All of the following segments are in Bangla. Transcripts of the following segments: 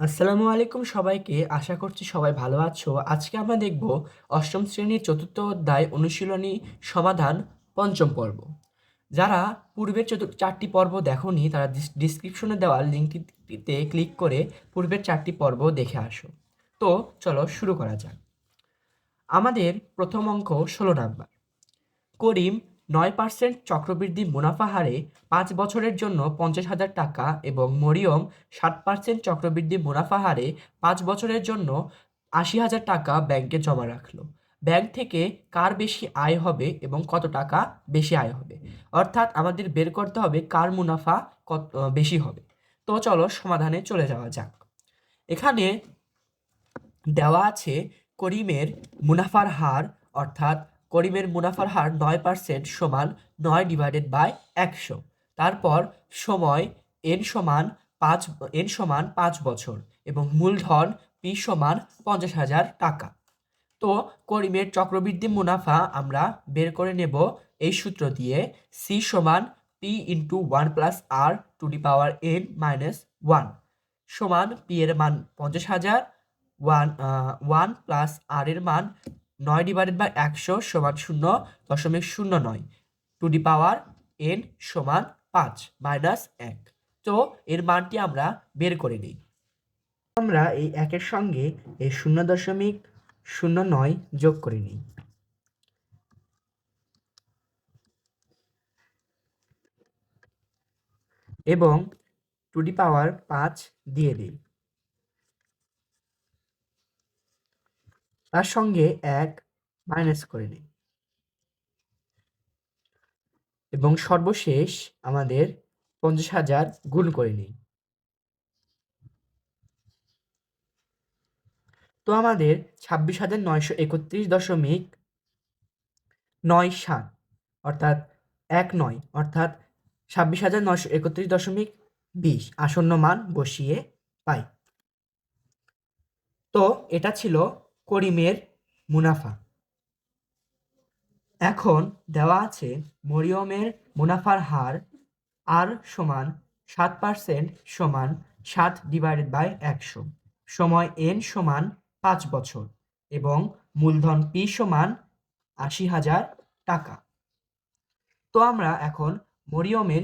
আসসালামু আলাইকুম সবাইকে। আশা করছি সবাই ভালো আছো। আজকে আমরা দেখব অষ্টম শ্রেণীর চতুর্থ অধ্যায় অনুশীলনী সমাধান পঞ্চম পর্ব। যারা পূর্বের চারটি পর্ব দেখোনি তারা ডিসক্রিপশনে দেওয়া লিঙ্কটিতে ক্লিক করে পূর্বের চারটি পর্ব দেখে আসো। তো চলো শুরু করা যাক। আমাদের প্রথম অঙ্ক 16 নাম্বার। করিম 9% চক্রবৃদ্ধি মুনাফা হারে 5 বছরের জন্য 50,000 টাকা এবং মরিয়ম 7% চক্রবৃদ্ধি মুনাফা হারে 5 বছরের জন্য 80,000 টাকা ব্যাংকে জমা রাখলো। ব্যাংক থেকে কার বেশি আয় হবে এবং কত টাকা বেশি আয় হবে, অর্থাৎ আমাদের বের করতে হবে কার মুনাফা কত বেশি হবে। তো চলো সমাধানে চলে যাওয়া যাক। এখানে দেওয়া আছে করিমের মুনাফার হার, অর্থাৎ করিমের মুনাফার হার 9% সমান 9/100। তারপর সময় এন সমান 5 বছর এবং মূলধন পি সমান 50,000 টাকা। তো করিমের চক্রবৃদ্ধি মুনাফা আমরা বের করে নেব এই সূত্র দিয়ে, সি সমান পি ইন্টু 1+r⁻n-1 সমান পি এর মান 50,000, 1 এর মান 9/100 সমান 0.09 টু দি পাওয়ার n সমান 5 মাইনাস 1। তো এর মানটি আমরা বের করে নিই। আমরা এই একের সঙ্গে এই 0.09 যোগ করে নিই এবং টু দি পাওয়ার 5 দিয়ে দিই। তার সঙ্গে 1 মাইনাস করে নিই এবং সর্বশেষ আমাদের 50,000 গুণ করে নিই। তো আমাদের 26,931.97 অর্থাৎ 19 অর্থাৎ 26,931.20 আসন্ন মান বসিয়ে পাই। তো এটা ছিল করিমের মুনাফা। এখন দেওয়া আছে মরিয়মের মুনাফার হার আর সমান 7% সমান 7/100, সময় এন সমান 5 বছর এবং মূলধন পি সমান 80,000 টাকা। তো আমরা এখন মরিয়মের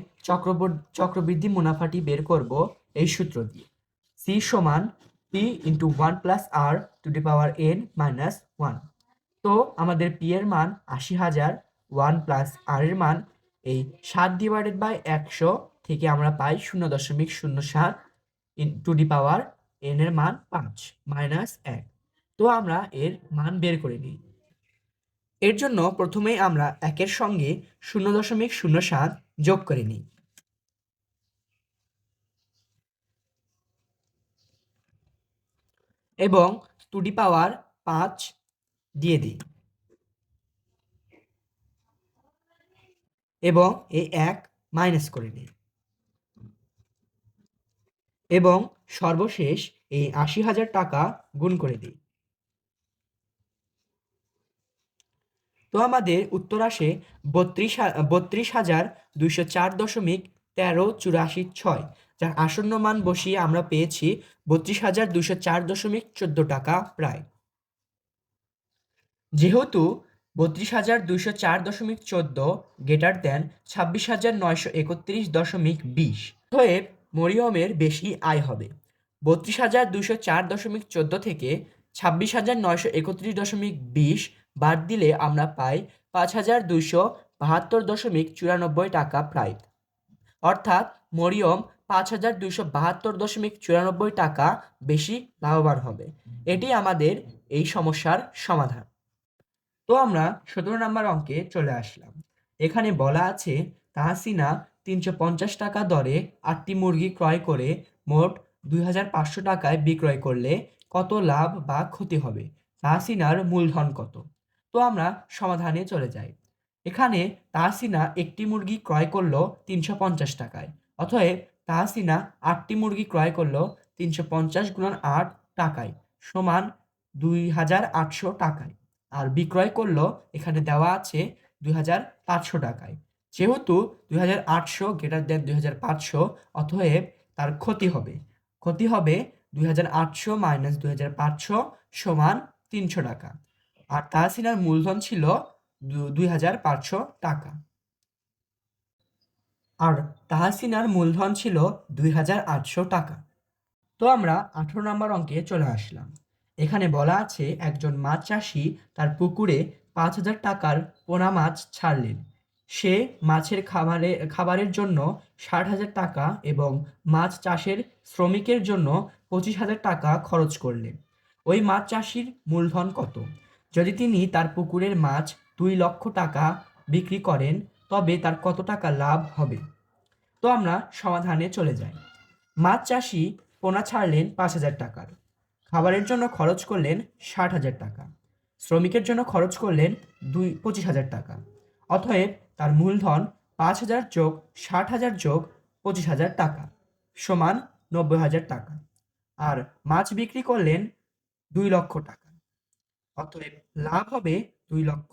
চক্রবৃদ্ধি মুনাফাটি বের করব এই সূত্র দিয়ে, সি সমান পি ইন্টু 1+r⁻n-1। তো আমাদের পি এর মান 80,000, 1+r এর মান এই 7/100 থেকে আমরা পাই 0.07 টু দি পাওয়ার n এর মান 5 মাইনাস 1। তো আমরা এর মান বের করে নিই। এর জন্য প্রথমেই আমরা একের সঙ্গে 0.07 যোগ করে নিই এবং টু দি পাওয়ার 5 দিয়ে দিই এবং এই 1 মাইনাস করে নিই এবং সর্বশেষ এই 80,000 টাকা গুণ করে দিই। তো আমাদের উত্তর আসে 32,204.1384, যার আসন্ন মান বসিয়ে আমরা পেয়েছি 32,204.14 টাকা প্রায়। যেহেতু 32,204.14 গ্রেটার দেন 26,931.20, অতএব মরিয়মের বেশি আয় হবে। 32,204.14 থেকে 26,931.20 বাদ দিলে আমরা পাই 5,272.94 টাকা প্রায়, অর্থাৎ মরিয়ম 5,272.94 টাকা বেশি লাভবান হবে। এটি আমাদের এই সমস্যার সমাধান। তো আমরা 17 নম্বর অঙ্কে চলে আসলাম। এখানে বলা আছে তাহসিনা 350 টাকা দরে 8টি মুরগি ক্রয় করে মোট 2,500 টাকায় বিক্রয় করলে কত লাভ বা ক্ষতি হবে, তাহসিনার মূলধন কত। তো আমরা সমাধানে চলে যাই। এখানে তাহসিনা একটি মুরগি ক্রয় করলো 350 টাকায়, অতএব তাহসিনা 8টি মুরগি ক্রয় করলো 350 গুণন 8 টাকায় সমান 2,800 টাকায়, আর বিক্রয় করলো এখানে দেওয়া আছে 2,500 টাকায়। যেহেতু 2,800 গ্রেটার দেন 2,500, অতএব তার ক্ষতি হবে 2800 মাইনাস 2500 সমান 300 টাকা। আর তাহসিনার মূলধন ছিল 2500 টাকা। আর তাহসিনার মূলধন ছিল 2800 টাকা। তো আমরা 18 নম্বর অঙ্কে চলে আসলাম। এখানে বলা আছে একজন মাছ চাষি তার পুকুরে 5000 টাকার পোনা মাছ ছাড়লেন। সে মাছের খাবারের জন্য 60,000 টাকা এবং মাছ চাষের শ্রমিকের জন্য 25,000 টাকা খরচ করলেন। ওই মাছ চাষির মূলধন কত? যদি তিনি তার পুকুরের মাছ 2 লক্ষ টাকা বিক্রি করেন তবে তার কত টাকা লাভ হবে? তো আমরা সমাধানে চলে যাই। মাছ চাষি পোনা ছাড়লেন 5,000 টাকার, খাবারের জন্য খরচ করলেন 60,000 টাকা, শ্রমিকের জন্য খরচ করলেন 25,000 টাকা। অতএব তার মূলধন 5,000 যোগ 60,000 যোগ 25,000 টাকা সমান 90,000 টাকা। আর মাছ বিক্রি করলেন 2 লক্ষ টাকা। অতএব লাভ হবে 2 লক্ষ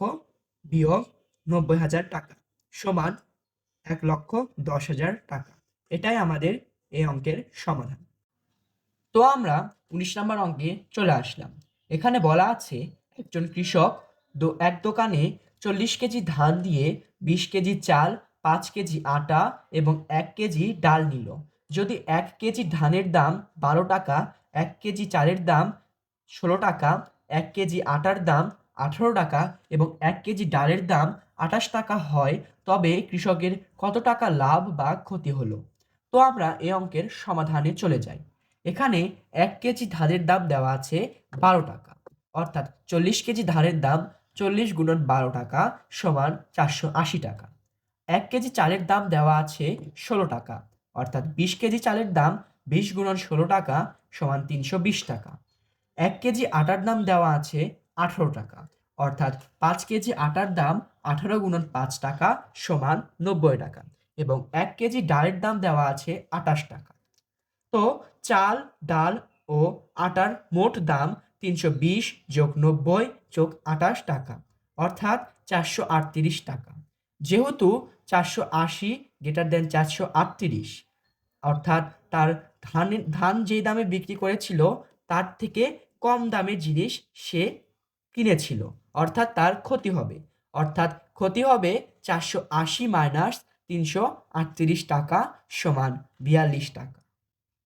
বিয়োগ 90,000 টাকা সমান 1,10,000 টাকা। এটাই আমাদের এই অঙ্কের সমাধান। তো আমরা 19 নম্বর অঙ্কে চলে আসলাম। এখানে বলা আছে একজন কৃষক এক দোকানে 40 কেজি ধান দিয়ে 20 কেজি চাল, 5 কেজি আটা এবং 1 কেজি ডাল নিল। যদি 1 কেজি ধানের দাম 12 টাকা, 1 কেজি চালের দাম 16 টাকা, 1 কেজি আটার দাম 18 টাকা এবং 1 কেজি ডালের দাম 28 টাকা হয়, তবে কৃষকের কত টাকা লাভ বা ক্ষতি হলো? তো আমরা এই অঙ্কের সমাধানে চলে যাই। এখানে 1 কেজি ধানের দাম দেওয়া আছে 12 টাকা, অর্থাৎ 40 কেজি ধানের দাম 40 গুণন 12 টাকা সমান 480 টাকা। 1 কেজি চালের দাম দেওয়া আছে 16 টাকা, অর্থাৎ 20 কেজি চালের দাম 20 গুণন 16 টাকা সমান 320 টাকা। 1 কেজি আটার দাম দেওয়া আছে 18 টাকা, অর্থাৎ 5 কেজি আটার দাম 18 গুণন 5 টাকা সমান 90 টাকা এবং 1 কেজি ডালের দাম দেওয়া আছে 28 টাকা। তো চাল, ডাল ও আটার মোট দাম 320 যোগ 90 যোগ 28 টাকা, অর্থাৎ 438 টাকা। যেহেতু 480 গ্রেটার দেন 438, অর্থাৎ তার ধান যেই দামে বিক্রি করেছিল তার থেকে কম দামে জিনিস সে কিনেছিল, অর্থাৎ তার ক্ষতি হবে। অর্থাৎ ক্ষতি হবে 480 মাইনাস 338 টাকা সমান 42 টাকা।